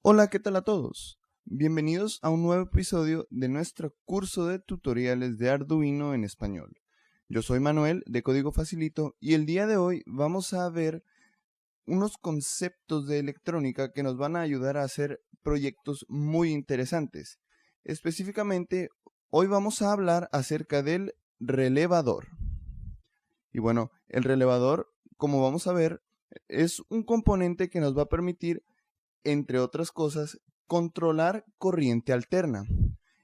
Hola, ¿qué tal a todos? Bienvenidos a un nuevo episodio de nuestro curso de tutoriales de Arduino en español. Yo soy Manuel de Código Facilito y el día de hoy vamos a ver unos conceptos de electrónica que nos van a ayudar a hacer proyectos muy interesantes. Específicamente, hoy vamos a hablar acerca del relevador. Y bueno, el relevador, como vamos a ver, es un componente que nos va a permitir, entre otras cosas, controlar corriente alterna.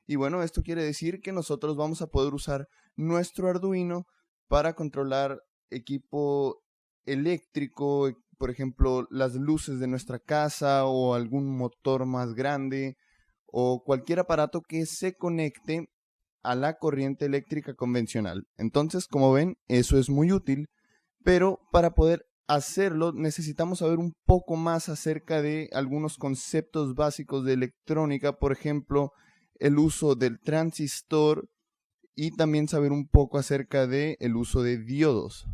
Y bueno, esto quiere decir que nosotros vamos a poder usar nuestro Arduino para controlar equipo eléctrico, por ejemplo, las luces de nuestra casa o algún motor más grande o cualquier aparato que se conecte a la corriente eléctrica convencional. Entonces, como ven, eso es muy útil, pero para poder hacerlo necesitamos saber un poco más acerca de algunos conceptos básicos de electrónica, por ejemplo, el uso del transistor y también saber un poco acerca del uso de diodos.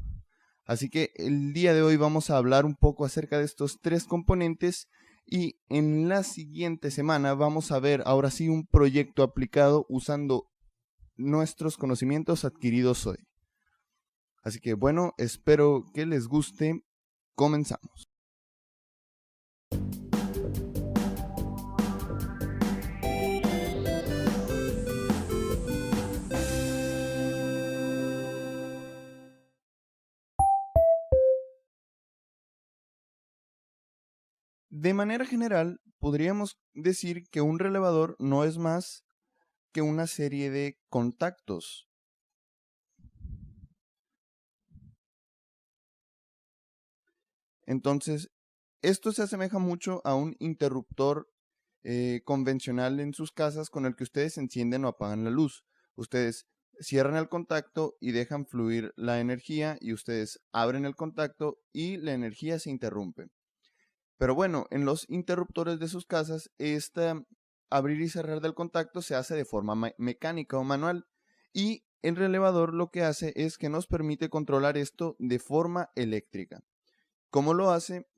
Así que el día de hoy vamos a hablar un poco acerca de estos tres componentes y en la siguiente semana vamos a ver ahora sí un proyecto aplicado usando nuestros conocimientos adquiridos hoy. Así que bueno, espero que les guste. Comenzamos. De manera general, podríamos decir que un relevador no es más que una serie de contactos. Entonces, esto se asemeja mucho a un interruptor convencional en sus casas con el que ustedes encienden o apagan la luz. Ustedes cierran el contacto y dejan fluir la energía y ustedes abren el contacto y la energía se interrumpe. Pero bueno, en los interruptores de sus casas, esta abrir y cerrar del contacto se hace de forma mecánica o manual. Y el relevador lo que hace es que nos permite controlar esto de forma eléctrica. ¿Cómo lo hace?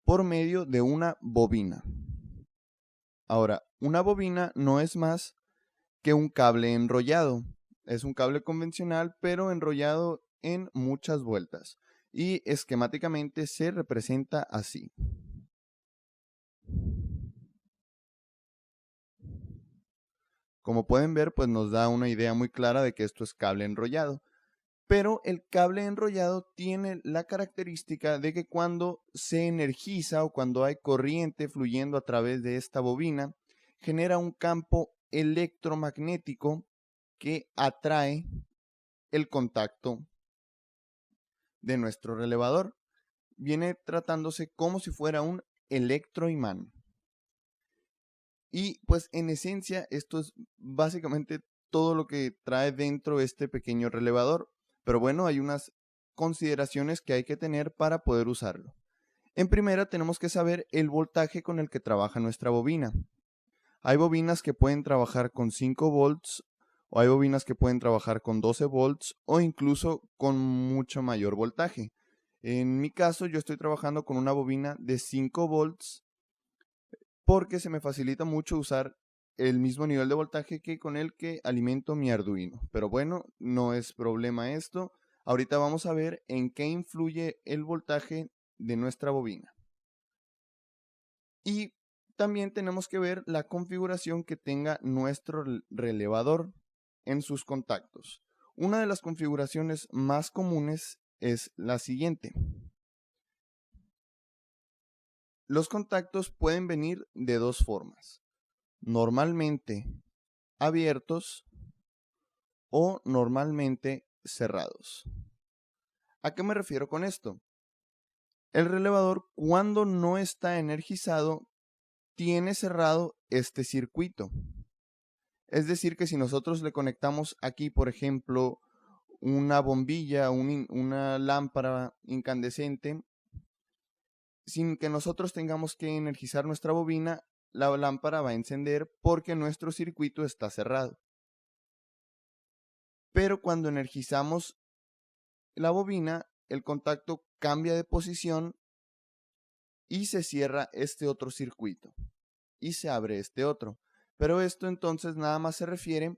Por medio de una bobina. Ahora, una bobina no es más que un cable enrollado. Es un cable convencional, pero enrollado en muchas vueltas. Y esquemáticamente se representa así. Como pueden ver, pues nos da una idea muy clara de que esto es cable enrollado. Pero el cable enrollado tiene la característica de que cuando se energiza o cuando hay corriente fluyendo a través de esta bobina, genera un campo electromagnético que atrae el contacto de nuestro relevador. Viene tratándose como si fuera un electroimán. Y pues en esencia esto es básicamente todo lo que trae dentro este pequeño relevador. Pero bueno, hay unas consideraciones que hay que tener para poder usarlo. En primera tenemos que saber el voltaje con el que trabaja nuestra bobina. Hay bobinas que pueden trabajar con 5 volts o hay bobinas que pueden trabajar con 12 volts o incluso con mucho mayor voltaje. En mi caso yo estoy trabajando con una bobina de 5 volts porque se me facilita mucho usar el mismo nivel de voltaje que con el que alimento mi Arduino. Pero bueno, no es problema esto. Ahorita vamos a ver en qué influye el voltaje de nuestra bobina. Y también tenemos que ver la configuración que tenga nuestro relevador en sus contactos. Una de las configuraciones más comunes es la siguiente. Los contactos pueden venir de dos formas. Normalmente abiertos o normalmente cerrados. ¿A qué me refiero con esto? El relevador, cuando no está energizado, tiene cerrado este circuito. Es decir, que si nosotros le conectamos aquí, por ejemplo, una bombilla, una lámpara incandescente, sin que nosotros tengamos que energizar nuestra bobina, la lámpara va a encender porque nuestro circuito está cerrado. Pero cuando energizamos la bobina, el contacto cambia de posición y se cierra este otro circuito. y se abre este otro. Pero esto entonces nada más se refiere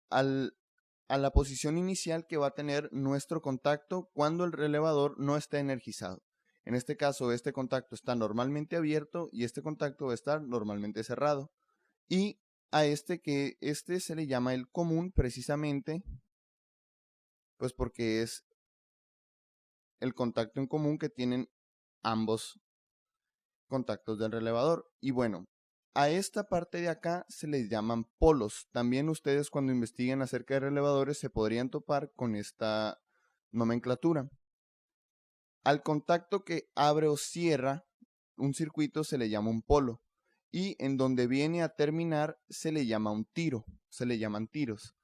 a la posición inicial que va a tener nuestro contacto cuando el relevador no está energizado. En este caso, este contacto está normalmente abierto y este contacto va a estar normalmente cerrado. Y a este se le llama el común precisamente, pues porque es el contacto en común que tienen ambos contactos del relevador. Y bueno, a esta parte de acá se les llaman polos. También ustedes cuando investiguen acerca de relevadores se podrían topar con esta nomenclatura. Al contacto que abre o cierra un circuito se le llama un polo. Y en donde viene a terminar se le llama un tiro, se le llaman tiros.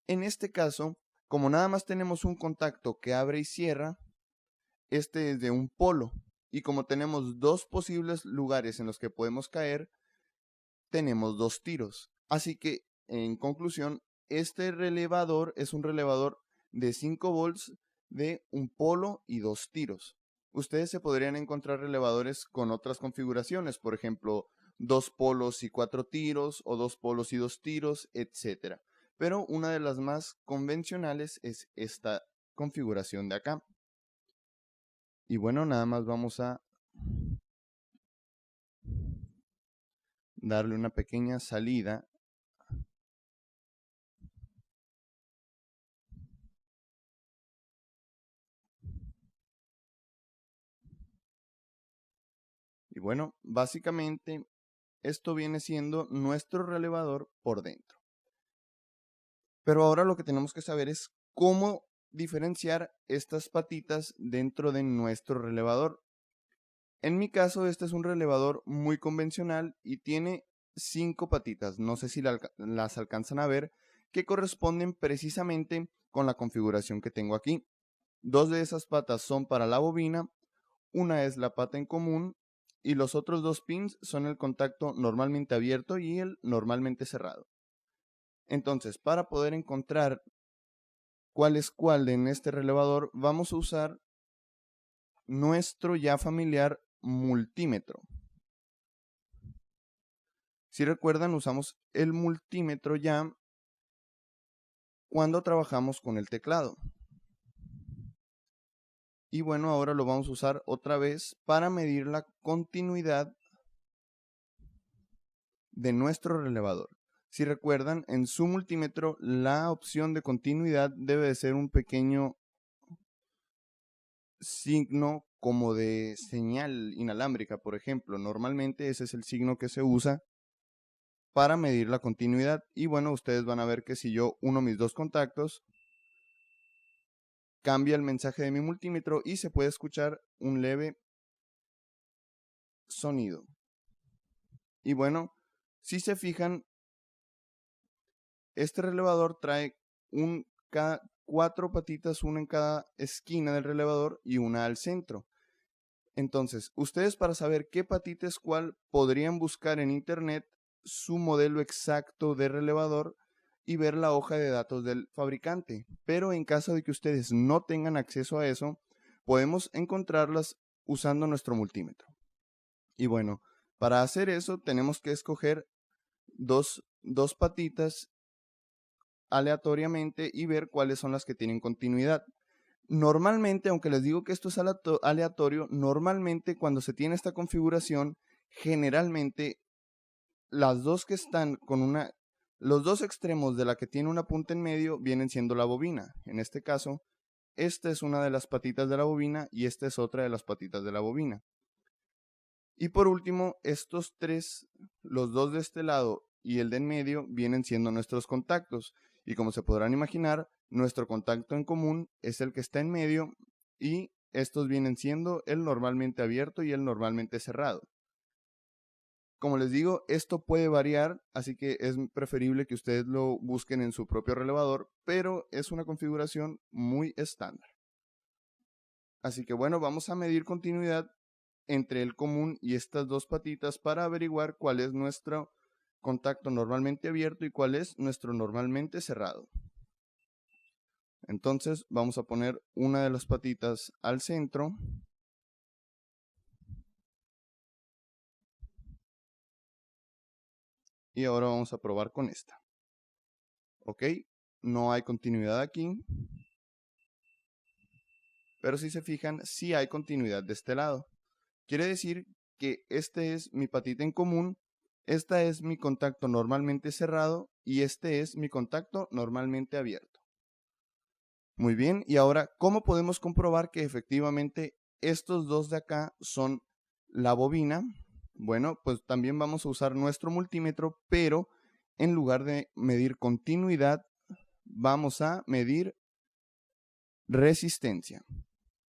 En este caso, como nada más tenemos un contacto que abre y cierra, este es de un polo. Y como tenemos dos posibles lugares en los que podemos caer, tenemos dos tiros. Así que, en conclusión, este relevador es un relevador de 5 volts de un polo y dos tiros. Ustedes se podrían encontrar relevadores con otras configuraciones, por ejemplo, 2 polos y 4 tiros o 2 polos y 2 tiros, etc. Pero una de las más convencionales es esta configuración de acá. Y bueno, nada más vamos a darle una pequeña salida. Y bueno, básicamente esto viene siendo nuestro relevador por dentro. Pero ahora lo que tenemos que saber es cómo diferenciar estas patitas dentro de nuestro relevador. En mi caso, este es un relevador muy convencional y tiene 5 patitas, no sé si las alcanzan a ver, que corresponden precisamente con la configuración que tengo aquí. 2 de esas patas son para la bobina, una es la pata en común y los otros 2 pins son el contacto normalmente abierto y el normalmente cerrado. Entonces, para poder encontrar cuál es cuál en este relevador, vamos a usar nuestro ya familiar multímetro. Si recuerdan, usamos el multímetro ya cuando trabajamos con el teclado. Y bueno, ahora lo vamos a usar otra vez para medir la continuidad de nuestro relevador. Si recuerdan, en su multímetro la opción de continuidad debe de ser un pequeño signo como de señal inalámbrica, por ejemplo. Normalmente ese es el signo que se usa para medir la continuidad. Y bueno, ustedes van a ver que si yo uno mis dos contactos, cambia el mensaje de mi multímetro y se puede escuchar un leve sonido. Y bueno, si se fijan, este relevador trae cuatro patitas, una en cada esquina del relevador y una al centro. Entonces, ustedes para saber qué patita es cuál, podrían buscar en internet su modelo exacto de relevador y ver la hoja de datos del fabricante. Pero en caso de que ustedes no tengan acceso a eso, podemos encontrarlas usando nuestro multímetro. Y bueno, para hacer eso tenemos que escoger dos patitas aleatoriamente y ver cuáles son las que tienen continuidad. Normalmente, aunque les digo que esto es aleatorio, normalmente cuando se tiene esta configuración, generalmente las dos que están los dos extremos de la que tiene una punta en medio vienen siendo la bobina. En este caso, esta es una de las patitas de la bobina y esta es otra de las patitas de la bobina. Y por último, estos tres, los dos de este lado y el de en medio, vienen siendo nuestros contactos. Y como se podrán imaginar, nuestro contacto en común es el que está en medio y estos vienen siendo el normalmente abierto y el normalmente cerrado. Como les digo, esto puede variar, así que es preferible que ustedes lo busquen en su propio relevador, pero es una configuración muy estándar. Así que bueno, vamos a medir continuidad entre el común y estas dos patitas para averiguar cuál es nuestro contacto normalmente abierto y cuál es nuestro normalmente cerrado. Entonces vamos a poner una de las patitas al centro Y ahora vamos a probar con esta. Ok, no hay continuidad aquí. Pero si se fijan, sí hay continuidad de este lado. Quiere decir que este es mi patita en común, esta es mi contacto normalmente cerrado y este es mi contacto normalmente abierto. Muy bien, y ahora, ¿cómo podemos comprobar que efectivamente estos dos de acá son la bobina? Bueno, pues también vamos a usar nuestro multímetro, pero en lugar de medir continuidad, vamos a medir resistencia.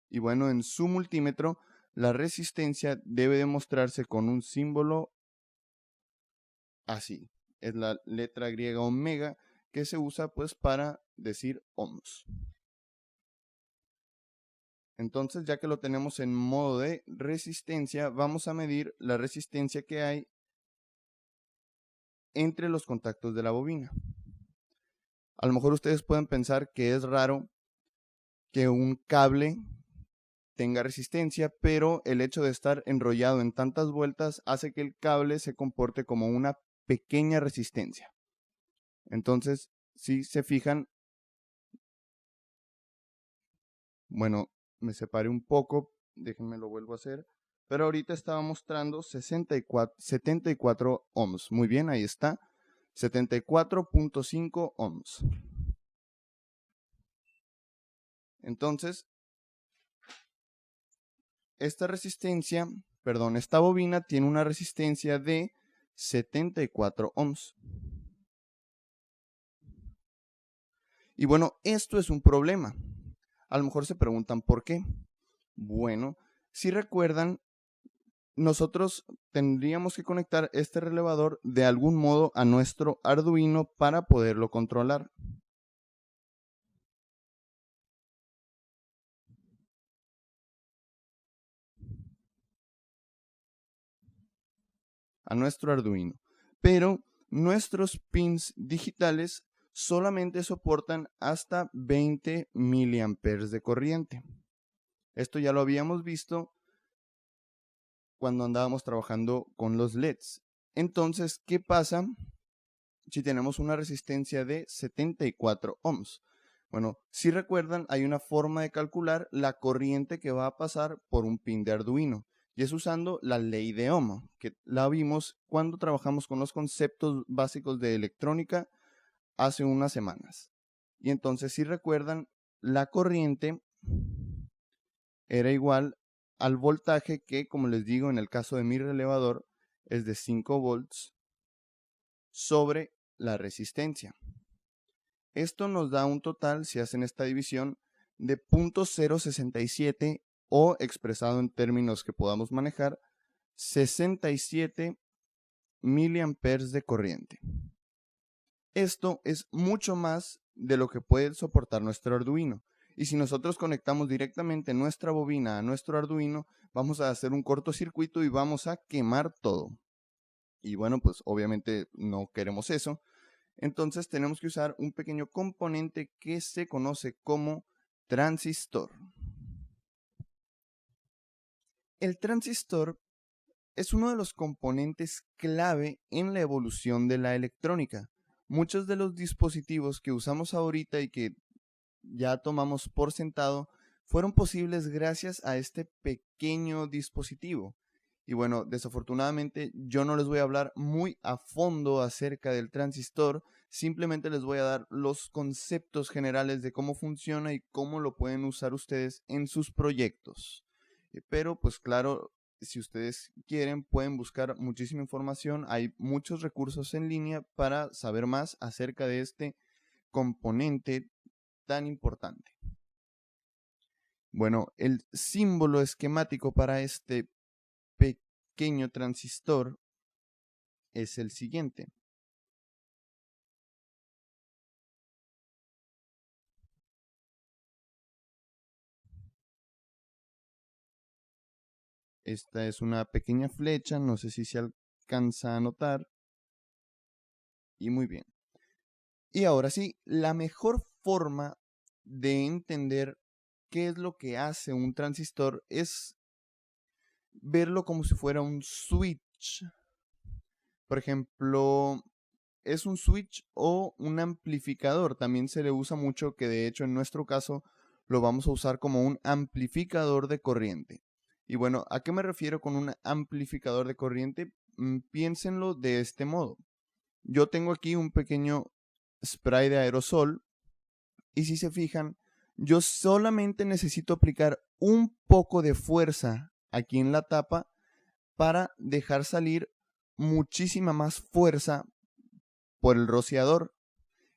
Y bueno, en su multímetro, la resistencia debe demostrarse con un símbolo así. Es la letra griega omega que se usa pues para decir ohms. Entonces, ya que lo tenemos en modo de resistencia, vamos a medir la resistencia que hay entre los contactos de la bobina. A lo mejor ustedes pueden pensar que es raro que un cable tenga resistencia, pero el hecho de estar enrollado en tantas vueltas hace que el cable se comporte como una pequeña resistencia. Entonces, si se fijan, bueno, me separé un poco, déjenme lo vuelvo a hacer, pero ahorita estaba mostrando 74 ohms. Muy bien, ahí está, 74.5 ohms. Entonces, esta bobina tiene una resistencia de 74 ohms. Y bueno, esto es un problema. A lo mejor se preguntan por qué. Bueno, si recuerdan, nosotros tendríamos que conectar este relevador de algún modo a nuestro Arduino para poderlo controlar. A nuestro Arduino. Pero nuestros pins digitales solamente soportan hasta 20 miliamperes de corriente. Esto ya lo habíamos visto cuando andábamos trabajando con los LEDs. Entonces, ¿qué pasa si tenemos una resistencia de 74 ohms? Bueno, si recuerdan, hay una forma de calcular la corriente que va a pasar por un pin de Arduino. Y es usando la ley de Ohm, que la vimos cuando trabajamos con los conceptos básicos de electrónica hace unas semanas. Y entonces, si recuerdan, la corriente era igual al voltaje que, como les digo, en el caso de mi relevador, es de 5 volts sobre la resistencia. Esto nos da un total, si hacen esta división, de 0.067 o, expresado en términos que podamos manejar, 67 miliamperes de corriente. Esto es mucho más de lo que puede soportar nuestro Arduino. Y si nosotros conectamos directamente nuestra bobina a nuestro Arduino, vamos a hacer un cortocircuito y vamos a quemar todo. Y bueno, pues obviamente no queremos eso. Entonces tenemos que usar un pequeño componente que se conoce como transistor. El transistor es uno de los componentes clave en la evolución de la electrónica. Muchos de los dispositivos que usamos ahorita y que ya tomamos por sentado fueron posibles gracias a este pequeño dispositivo. Y bueno, desafortunadamente yo no les voy a hablar muy a fondo acerca del transistor, simplemente les voy a dar los conceptos generales de cómo funciona y cómo lo pueden usar ustedes en sus proyectos. Pero pues claro, si ustedes quieren pueden buscar muchísima información, hay muchos recursos en línea para saber más acerca de este componente tan importante. Bueno, el símbolo esquemático para este pequeño transistor es el siguiente. Esta es una pequeña flecha, no sé si se alcanza a notar. Y muy bien. Y ahora sí, la mejor forma de entender qué es lo que hace un transistor es verlo como si fuera un switch. Por ejemplo, es un switch o un amplificador. También se le usa mucho, que de hecho en nuestro caso lo vamos a usar como un amplificador de corriente. Y bueno, ¿a qué me refiero con un amplificador de corriente? Piénsenlo de este modo. Yo tengo aquí un pequeño spray de aerosol y si se fijan, yo solamente necesito aplicar un poco de fuerza aquí en la tapa para dejar salir muchísima más fuerza por el rociador.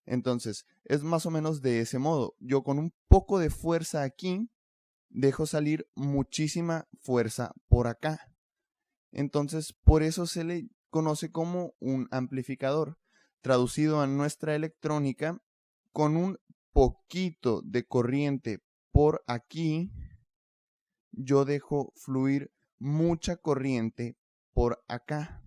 Entonces, es más o menos de ese modo. Yo con un poco de fuerza aquí, dejo salir muchísima fuerza por acá. Entonces, por eso se le conoce como un amplificador. Traducido a nuestra electrónica, con un poquito de corriente por aquí, yo dejo fluir mucha corriente por acá.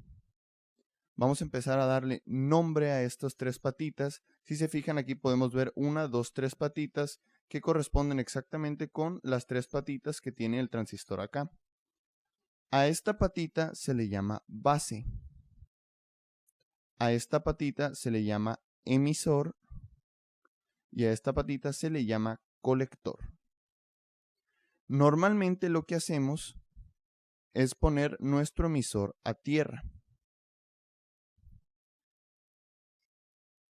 Vamos a empezar a darle nombre a estas tres patitas. Si se fijan, aquí podemos ver 1, 2, 3 patitas que corresponden exactamente con las tres patitas que tiene el transistor acá. A esta patita se le llama base. A esta patita se le llama emisor. Y a esta patita se le llama colector. Normalmente lo que hacemos es poner nuestro emisor a tierra.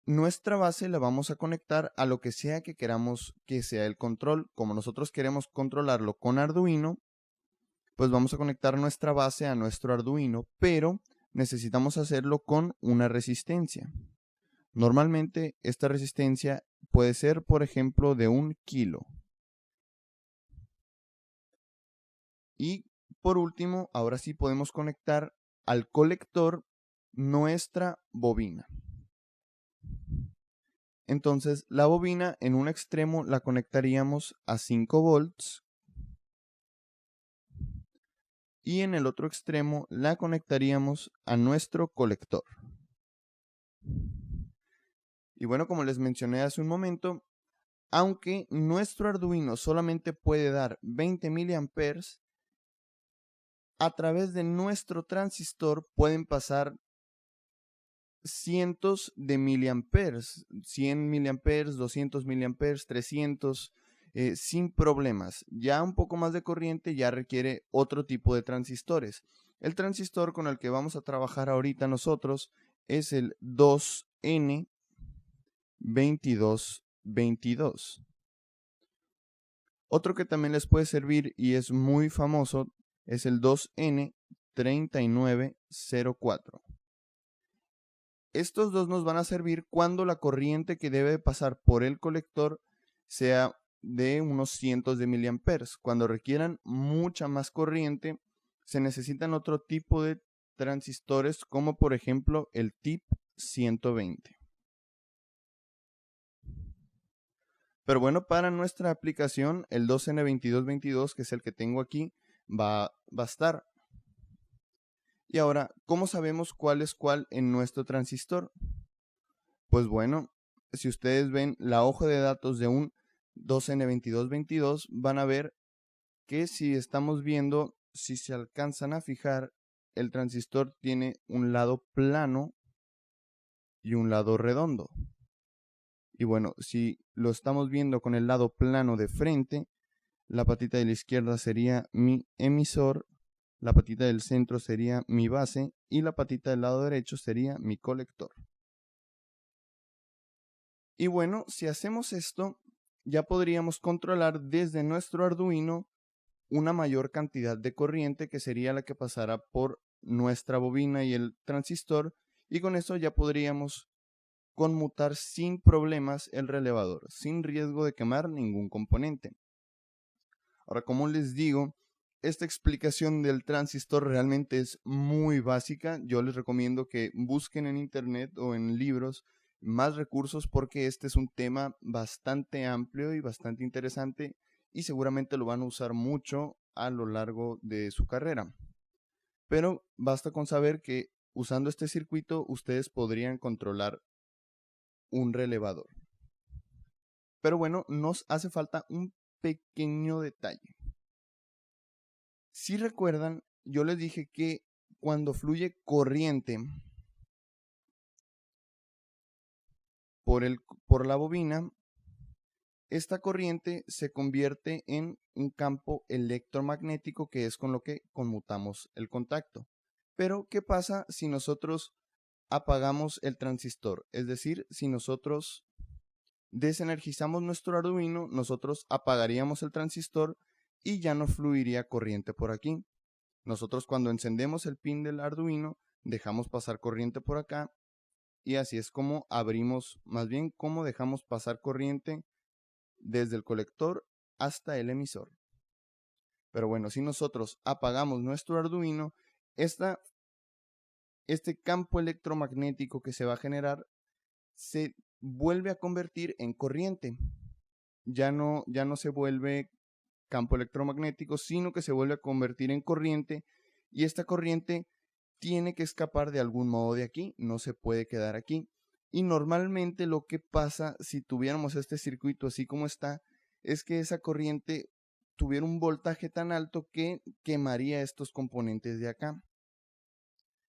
Nuestra base la vamos a conectar a lo que sea que queramos que sea el control. Como nosotros queremos controlarlo con Arduino, pues vamos a conectar nuestra base a nuestro Arduino, pero necesitamos hacerlo con una resistencia. Normalmente esta resistencia puede ser, por ejemplo, de 1 kilo. Y por último, ahora sí podemos conectar al colector nuestra bobina. Entonces, la bobina en un extremo la conectaríamos a 5 volts y en el otro extremo la conectaríamos a nuestro colector. Y bueno, como les mencioné hace un momento, aunque nuestro Arduino solamente puede dar 20 miliamperes, a través de nuestro transistor pueden pasar cientos de miliamperes, 100 miliamperes, 200 miliamperes, 300, sin problemas. Ya un poco más de corriente ya requiere otro tipo de transistores. El transistor con el que vamos a trabajar ahorita nosotros es el 2N2222. Otro que también les puede servir y es muy famoso es el 2N3904. Estos dos nos van a servir cuando la corriente que debe pasar por el colector sea de unos cientos de miliamperes. Cuando requieran mucha más corriente, se necesitan otro tipo de transistores, como por ejemplo el TIP 120. Pero bueno, para nuestra aplicación, el 2N2222, que es el que tengo aquí, va a estar. Y ahora, ¿cómo sabemos cuál es cuál en nuestro transistor? Pues bueno, si ustedes ven la hoja de datos de un 2N2222, van a ver que si estamos viendo, si se alcanzan a fijar, el transistor tiene un lado plano y un lado redondo. Y bueno, si lo estamos viendo con el lado plano de frente, la patita de la izquierda sería mi emisor, la patita del centro sería mi base y la patita del lado derecho sería mi colector. Y bueno, si hacemos esto, ya podríamos controlar desde nuestro Arduino una mayor cantidad de corriente que sería la que pasará por nuestra bobina y el transistor, y con eso ya podríamos conmutar sin problemas el relevador, sin riesgo de quemar ningún componente. Ahora, como les digo, esta explicación del transistor realmente es muy básica. Yo les recomiendo que busquen en internet o en libros más recursos porque este es un tema bastante amplio y bastante interesante y seguramente lo van a usar mucho a lo largo de su carrera. Pero basta con saber que usando este circuito ustedes podrían controlar un relevador. Pero bueno, nos hace falta un pequeño detalle. Si recuerdan, yo les dije que cuando fluye corriente por la bobina, esta corriente se convierte en un campo electromagnético que es con lo que conmutamos el contacto. Pero, ¿qué pasa si nosotros apagamos el transistor? Es decir, si nosotros desenergizamos nuestro Arduino, nosotros apagaríamos el transistor y ya no fluiría corriente por aquí. Nosotros cuando encendemos el pin del Arduino, dejamos pasar corriente por acá y así es como abrimos, más bien como dejamos pasar corriente desde el colector hasta el emisor. Pero bueno, si nosotros apagamos nuestro Arduino, este campo electromagnético que se va a generar se vuelve a convertir en corriente. Ya no se vuelve campo electromagnético, sino que se vuelve a convertir en corriente, y esta corriente tiene que escapar de algún modo de aquí, no se puede quedar aquí. Y normalmente lo que pasa si tuviéramos este circuito así como está, es que esa corriente tuviera un voltaje tan alto que quemaría estos componentes de acá.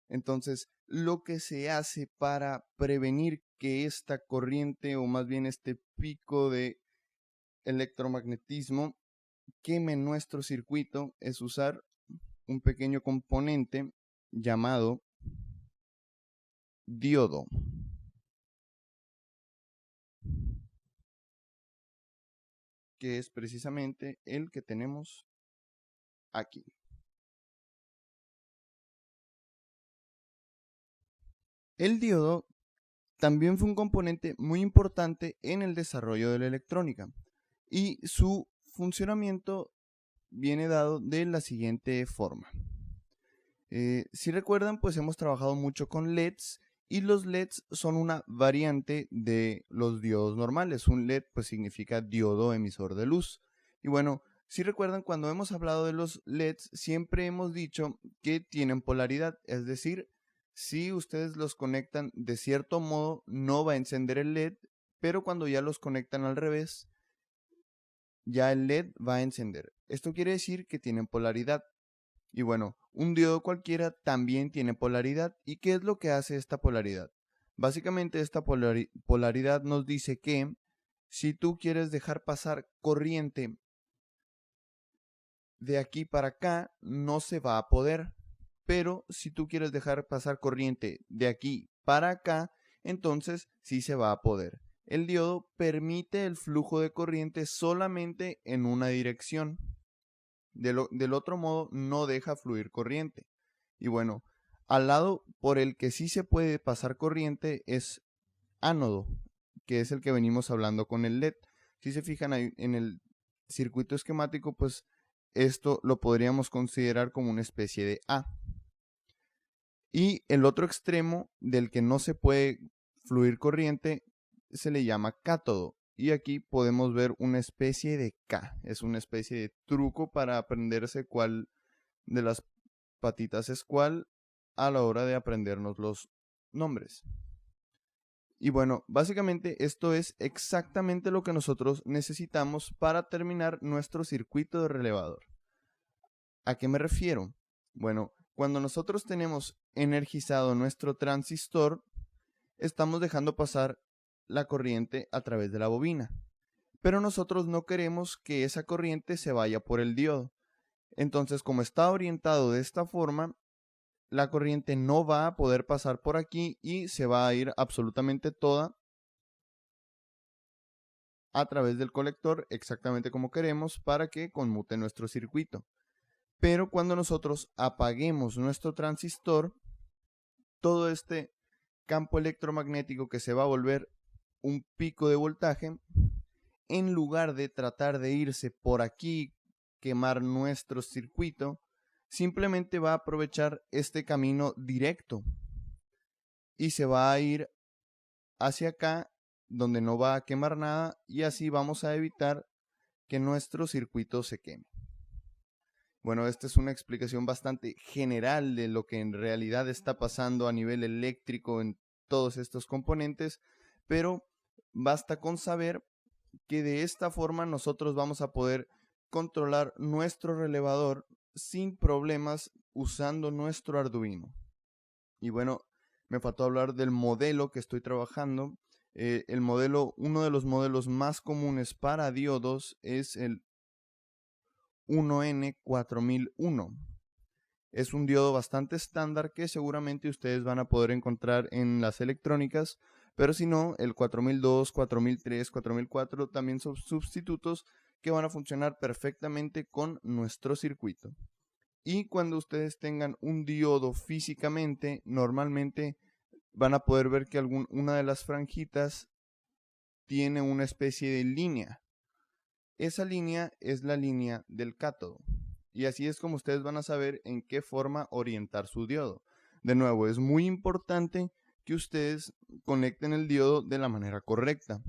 Entonces, lo que se hace para prevenir que esta corriente, o más bien este pico de electromagnetismo, queme nuestro circuito, es usar un pequeño componente llamado diodo, que es precisamente el que tenemos aquí. El diodo también fue un componente muy importante en el desarrollo de la electrónica, y su funcionamiento viene dado de la siguiente forma. Si recuerdan, pues hemos trabajado mucho con LEDs, y los LEDs son una variante de los diodos normales. Un LED pues significa diodo emisor de luz. Y bueno, si recuerdan, cuando hemos hablado de los LEDs, siempre hemos dicho que tienen polaridad, es decir, si ustedes los conectan de cierto modo, no va a encender el LED, pero cuando ya los conectan al revés, ya el LED va a encender. Esto quiere decir que tienen polaridad. Y bueno, un diodo cualquiera también tiene polaridad. ¿Y qué es lo que hace esta polaridad? Básicamente esta polaridad nos dice que si tú quieres dejar pasar corriente de aquí para acá, no se va a poder. Pero si tú quieres dejar pasar corriente de aquí para acá, entonces sí se va a poder. El diodo permite el flujo de corriente solamente en una dirección. Del otro modo no deja fluir corriente. Y bueno, al lado por el que sí se puede pasar corriente es ánodo, que es el que venimos hablando con el LED. Si se fijan ahí en el circuito esquemático, pues esto lo podríamos considerar como una especie de A. Y el otro extremo del que no se puede fluir corriente se le llama cátodo. Y aquí podemos ver una especie de K. Es una especie de truco para aprenderse cuál de las patitas es cuál a la hora de aprendernos los nombres. Y bueno, básicamente esto es exactamente lo que nosotros necesitamos para terminar nuestro circuito de relevador. ¿A qué me refiero? Bueno, cuando nosotros tenemos energizado nuestro transistor, estamos dejando pasar la corriente a través de la bobina. Pero nosotros no queremos que esa corriente se vaya por el diodo. Entonces, como está orientado de esta forma, la corriente no va a poder pasar por aquí y se va a ir absolutamente toda a través del colector, exactamente como queremos, para que conmute nuestro circuito. Pero cuando nosotros apaguemos nuestro transistor, todo este campo electromagnético que se va a volver un pico de voltaje, en lugar de tratar de irse por aquí, quemar nuestro circuito, simplemente va a aprovechar este camino directo y se va a ir hacia acá, donde no va a quemar nada, y así vamos a evitar que nuestro circuito se queme. Bueno, esta es una explicación bastante general de lo que en realidad está pasando a nivel eléctrico en todos estos componentes, pero basta con saber que de esta forma nosotros vamos a poder controlar nuestro relevador sin problemas usando nuestro Arduino. Y bueno, me faltó hablar del modelo que estoy trabajando. Uno de los modelos más comunes para diodos es el 1N4001. Es un diodo bastante estándar que seguramente ustedes van a poder encontrar en las electrónicas, pero si no, el 4002, 4003, 4004 también son sustitutos que van a funcionar perfectamente con nuestro circuito. Y cuando ustedes tengan un diodo físicamente, normalmente van a poder ver que una de las franjitas tiene una especie de línea. Esa línea es la línea del cátodo. Y así es como ustedes van a saber en qué forma orientar su diodo. De nuevo, es muy importante que ustedes conecten el diodo de la manera correcta.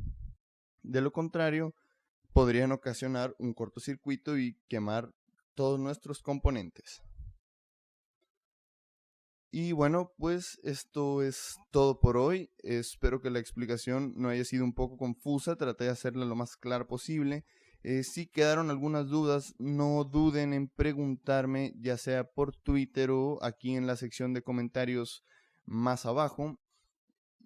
De lo contrario, podrían ocasionar un cortocircuito y quemar todos nuestros componentes. Y bueno, pues esto es todo por hoy. Espero que la explicación no haya sido un poco confusa. Traté de hacerla lo más clara posible. Si quedaron algunas dudas, no duden en preguntarme, ya sea por Twitter o aquí en la sección de comentarios más abajo.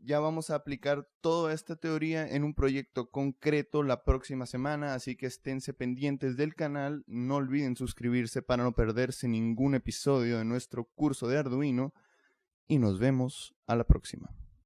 Ya vamos a aplicar toda esta teoría en un proyecto concreto la próxima semana, así que esténse pendientes del canal. No olviden suscribirse para no perderse ningún episodio de nuestro curso de Arduino y nos vemos a la próxima.